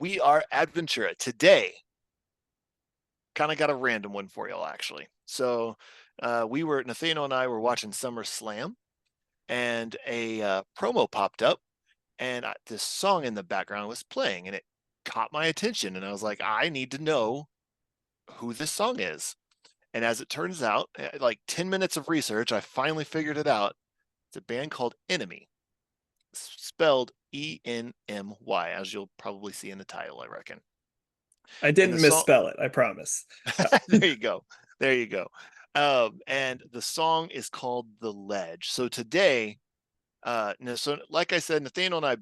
We are Adventura. Today, kind of got a random one for y'all, actually. So Nathaniel and I were watching SummerSlam, and a promo popped up, and this song in the background was playing, and it caught my attention, and I was like, I need to know who this song is. And as it turns out, like 10 minutes of research, I finally figured it out. It's a band called ENMY, spelled ENMY, as you'll probably see in the title, I reckon. I didn't misspell it, I promise. There you go. There you go. And the song is called The Ledge. So today, so like I said, Nathaniel and I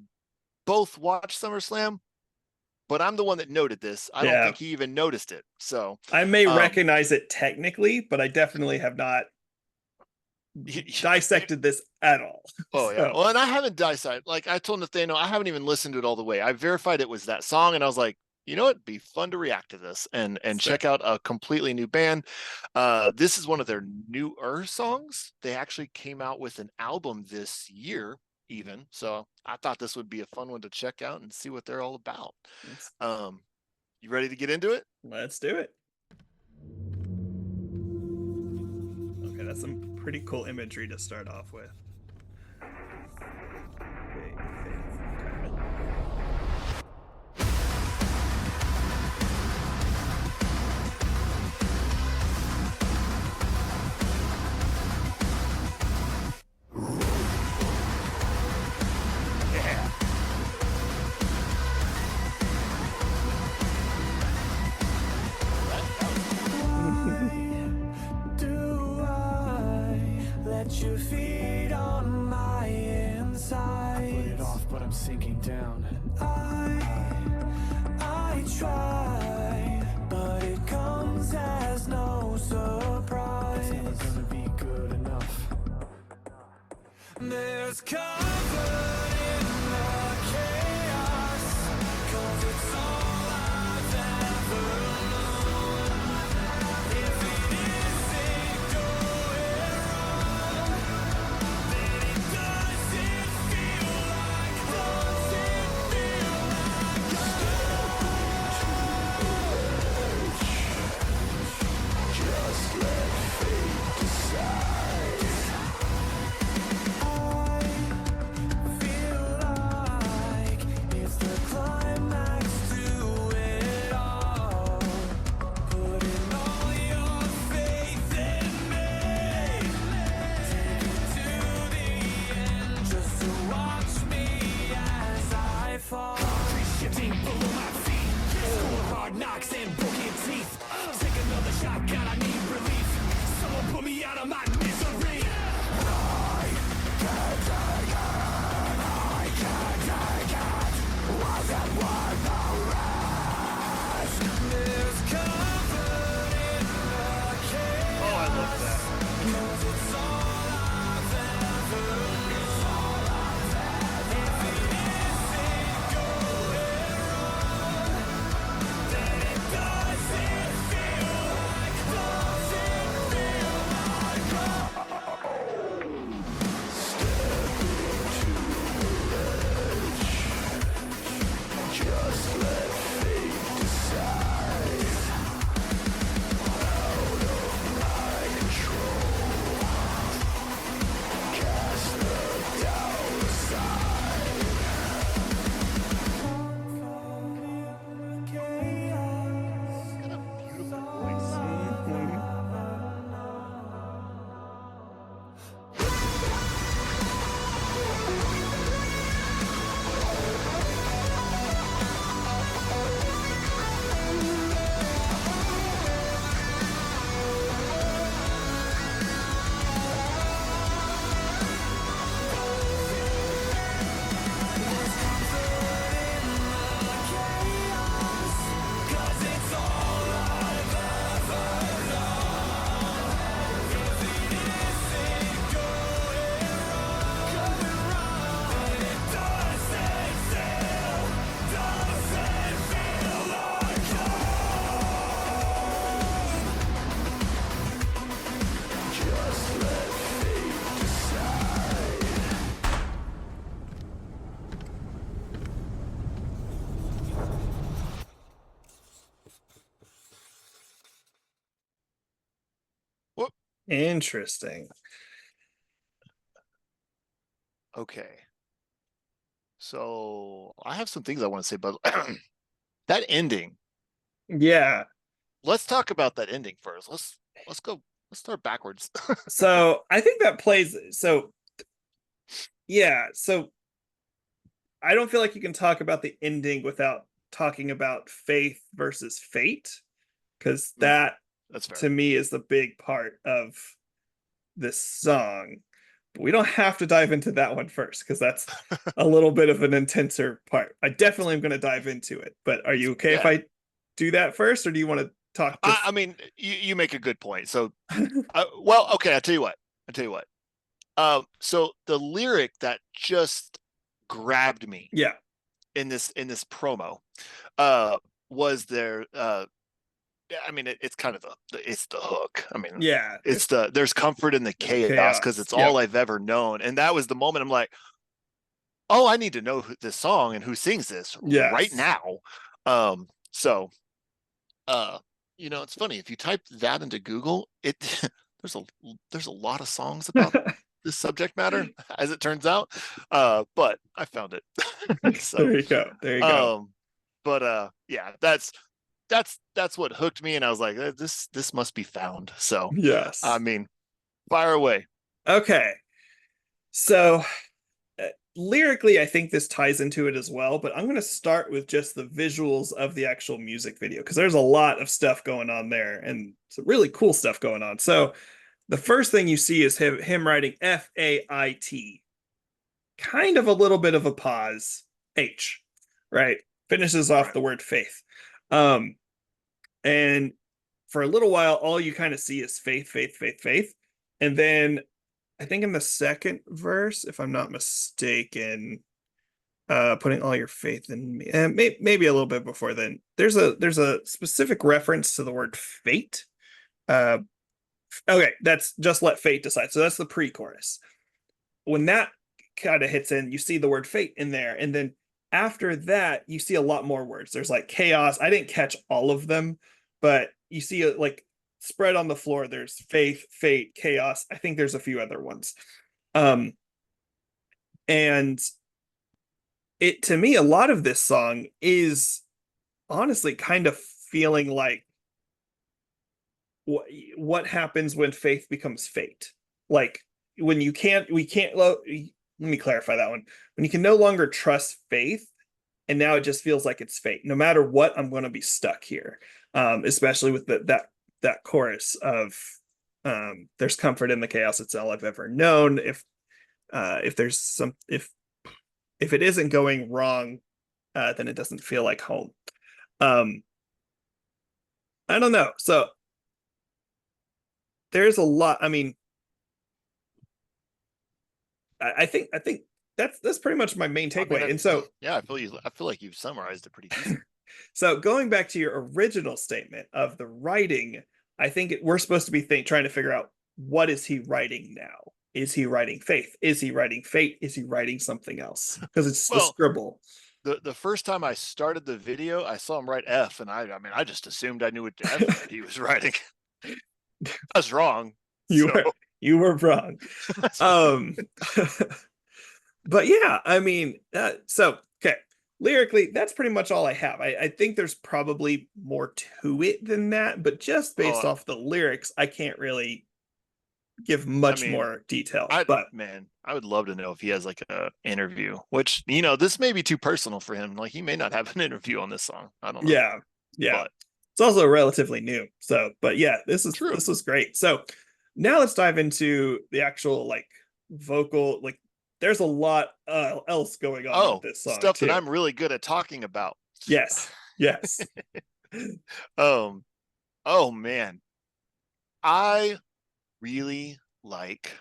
both watched SummerSlam, but I'm the one that noted this. I don't think he even noticed it. So I may recognize it technically, but I definitely have not dissected this at all. Oh yeah. Well, and I haven't dissected. Like I told Nathaniel, I haven't even listened to it all the way. I verified it was that song, and I was like, you know what? It'd be fun to react to this and check out a completely new band. This is one of their newer songs. They actually came out with an album this year, even. So I thought this would be a fun one to check out and see what they're all about. You ready to get into it? Let's do it. Okay, that's some pretty cool imagery to start off with. Your feet on my inside. I put it off, but I'm sinking down. I try, but it comes as no surprise. It's never gonna be good enough. There's cover in the chaos, 'cause it's all I've ever known. If it isn't going wrong, then it doesn't feel like just let fate decide. I feel Interesting. Okay. So I have some things I want to say, but that ending, Yeah. let's talk about that ending first. Let's go, let's start backwards. So I think that plays. So yeah. So I don't feel like you can talk about the ending without talking about faith versus fate, because that That's fair. to me is the big part of this song. But we don't have to dive into that one first because that's a little bit of an intenser part. I definitely am going to dive into it, but are you okay if Yeah. I do that first, or do you want to talk to? I mean, you make a good point. So, well, okay, I'll tell you what. I'll tell you what. So the lyric that just grabbed me Yeah, in this promo, uh, was there. I mean, it's kind of it's the hook. I mean, yeah, it's there's comfort in the in the chaos because chaos. it's Yep. all I've ever known, and that was the moment I'm like, oh, I need to know this song and who sings this right Yes. now. So uh it's funny if you type that into Google, it there's a there's a lot of songs about this subject matter, as it turns out. But I found it. So There you go. There you go. um but yeah, that's what hooked me, and I was like, this must be found. So I Yes. mean, fire away. Okay. So lyrically, I think this ties into it as well, but I'm going to start with just the visuals of the actual music video because there's a lot of stuff going on there and some really cool stuff going on. So the first thing you see is him writing FAIT, kind of a little bit of a pause, H, right? Finishes off Right. the word faith. Um, and for a little while, all you kind of see is faith, faith, faith, faith. And then I think in the second verse, if I'm not mistaken, putting all your faith in me, and maybe a little bit before then, there's a specific reference to the word fate. Uh, okay, that's just let fate decide. So that's the pre-chorus. When that kind of hits in, you see the word fate in there, and then after that, you see a lot more words. There's like chaos. I didn't catch all of them, but you see like spread on the floor. There's faith, fate, chaos. I think there's a few other ones. Um, and it to me, a lot of this song is honestly kind of feeling like what happens when faith becomes fate. Like when you can't, we can't. Let me clarify that one. When you can no longer trust faith, and now it just feels like it's fate. No matter what, I'm going to be stuck here. Especially with that chorus of "There's comfort in the chaos. It's all I've ever known." If there's some if it isn't going wrong, then it doesn't feel like home. Um, I don't know. So there's a lot. I mean, I think that's pretty much my main I mean, takeaway. And so yeah, I feel like you've summarized it pretty decent. so going back to your original statement of the writing, I think we're supposed to be trying to figure out what is he writing now? Is he writing faith? Is he writing fate? Is he writing something else? Because it's the Well, scribble. the first time I started the video, I saw him write F, and I mean, I just assumed I knew what F he was writing. I was wrong. you So were you were wrong. Um, but yeah, I mean, so okay, lyrically, that's pretty much all I have. I think there's probably more to it than that, but just based oh, off the lyrics, I can't really give I much mean, more detail. But I would love to know if he has like a interview, which this may be too personal for him. Like he may not have an interview on this song. I don't know. yeah, yeah, But it's also relatively new. So, but yeah, true. this was great. So now let's dive into the actual like vocal. Like, there's a lot else going on with Oh, this song stuff that too. I'm really good at talking about. Yes, yes. um, oh man. I really like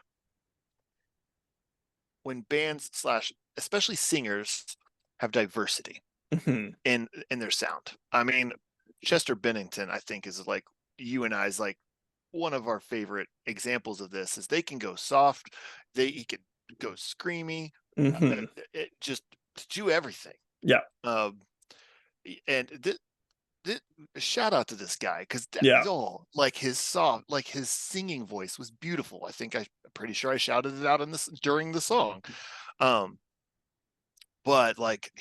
when bands slash especially singers have diversity Mhm. in their sound. I mean, Chester Bennington, I think, is like you and I's like one of our favorite examples of this. Is they can go soft, he can go screamy, Mhm. it just do everything. Yeah. Um, and shout out to this guy because Yeah. like his singing voice was beautiful. I'm pretty sure I shouted it out in this during the song. But like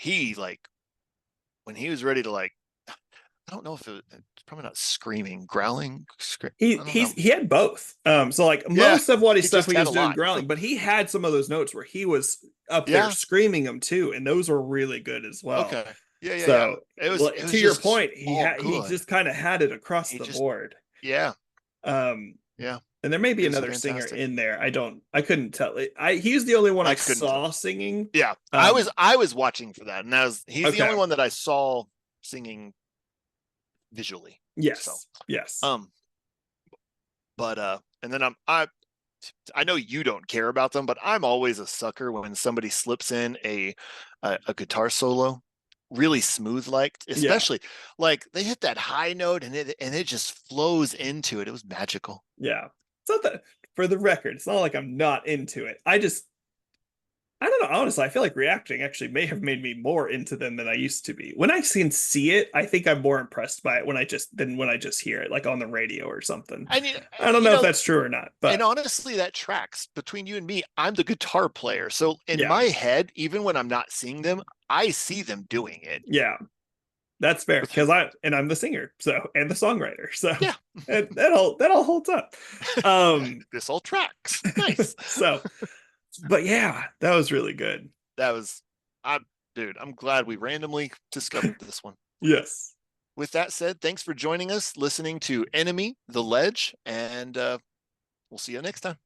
when he was ready to like, I don't know if it's probably not screaming, growling, I don't know. He had both. So like Yeah, most of what his he stuff just he had was a doing lot. growling, but he had some of those notes where he was up there Yeah. screaming them too, and those were really good as well. Okay. Yeah. So It was to your just point, all he good. just kind of had it across He the just board. Yeah. Um, Yeah. and there may be It was another singer fantastic. in there. I couldn't tell. He's the only one I I couldn't tell. saw singing. Yeah. Um, I was watching for that, and he's the only okay. one that I saw singing visually. Yes. So Yes. but and then I know you don't care about them, but I'm always a sucker when somebody slips in a guitar solo really smooth, like especially like they hit that high note and it just flows into it. It was magical. Yeah. It's not that, for the record, it's not like I'm not into it. I don't know. Honestly, I feel like reacting actually may have made me more into them than I used to be. When I can see it, I think I'm more impressed by it when I just hear it, like on the radio or something. I mean, I don't know if that's true or not, but and honestly, that tracks between you and me. I'm the guitar player, so in yeah. my head, even when I'm not seeing them, I see them doing it. Yeah, that's fair because I'm the singer, so and the songwriter, so yeah, that all holds up. This all tracks. Nice. So, but yeah, that was really good. Dude, I'm glad we randomly discovered this one. Yes. With that said, thanks for joining us, listening to ENMY, The Ledge, and we'll see you next time.